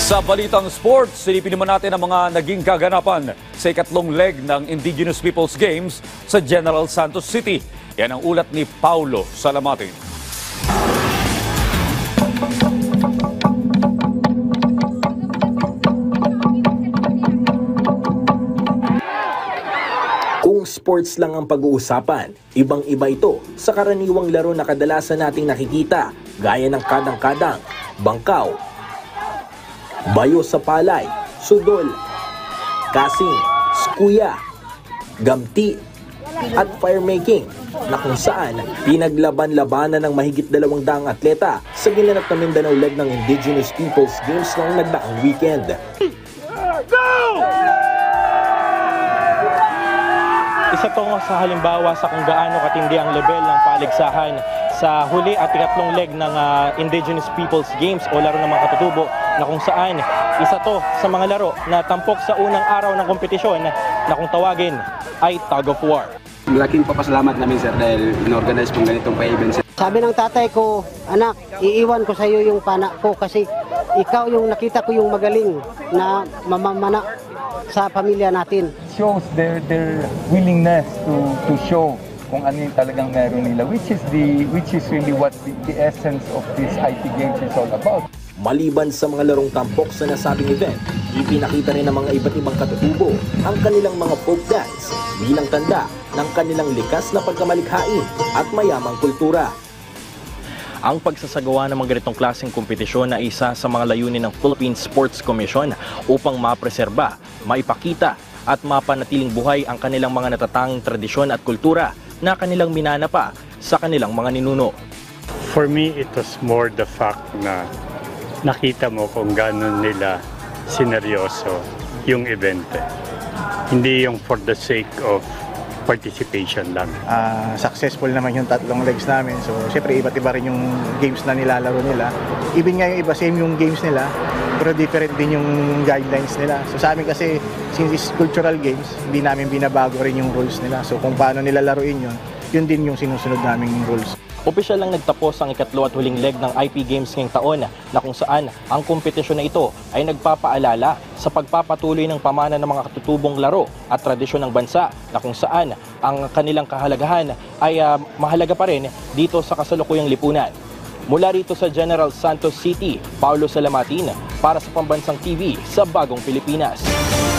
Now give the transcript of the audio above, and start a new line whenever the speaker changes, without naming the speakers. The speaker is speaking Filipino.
Sa balitang sports, silipin naman natin ang mga naging kaganapan sa ikatlong leg ng Indigenous Peoples Games sa General Santos City. Yan ang ulat ni Paulo Salamatin.
Kung sports lang ang pag-uusapan, ibang-iba ito sa karaniwang laro na kadalasan nating nakikita gaya ng kadang-kadang, bangkaw, bayo sa palay, sudol, kasing, skuya, gamti, at firemaking na kung saan pinaglaban-labanan ng mahigit 200 atleta sa ginanap na Mindanao leg ng Indigenous Peoples Games noong nagdaang weekend.
Isa to sa halimbawa sa kung gaano katindi ang level ng paligsahan sa huli at ikatlong leg ng Indigenous Peoples Games o laro ng mga katutubo na kung saan isa to sa mga laro na tampok sa unang araw ng kompetisyon na kung tawagin ay tug of war.
Malaking papasalamat namin sir dahil in-organize pong ganitong pa-event.
Sabi ng tatay ko, anak, iiwan ko sa iyo yung pana ko kasi ikaw yung nakita ko yung magaling na mamamana sa pamilya natin.
Shows their willingness to show kung ano yung talagang meron nila, which is really what the essence of this IT Games is all about.
Maliban sa mga larong tampok sa nasabing event, ipinakita rin ng mga iba't ibang katutubo ang kanilang mga folk dance bilang tanda ng kanilang likas na pagkamalikhain at mayamang kultura.
Ang pagsasagawa ng mga ganitong klaseng kompetisyon na isa sa mga layunin ng Philippine Sports Commission upang mapreserba, maipakita at mapanatiling buhay ang kanilang mga natatanging tradisyon at kultura na kanilang minanapa sa kanilang mga ninuno.
For me, it was more the fact na nakita mo kung gano'n nila sineryoso yung event. Hindi yung for the sake of participation lang.
Successful naman yung tatlong legs namin. So, siyempre, iba't iba rin yung games na nilalaro nila. Even nga yung iba, same yung games nila, pero different din yung guidelines nila. So, sa amin kasi, since it's cultural games, hindi namin binabago rin yung rules nila. So, kung paano nila laruin yun din yung sinusunod naming rules.
Opisyal lang nagtapos ang ikatlo at huling leg ng IP Games ngayong taon na kung saan ang kompetisyon na ito ay nagpapaalala sa pagpapatuloy ng pamana ng mga katutubong laro at tradisyon ng bansa na kung saan ang kanilang kahalagahan ay mahalaga pa rin dito sa kasalukuyang lipunan. Mula rito sa General Santos City, Paulo Salamatin para sa Pambansang TV sa Bagong Pilipinas.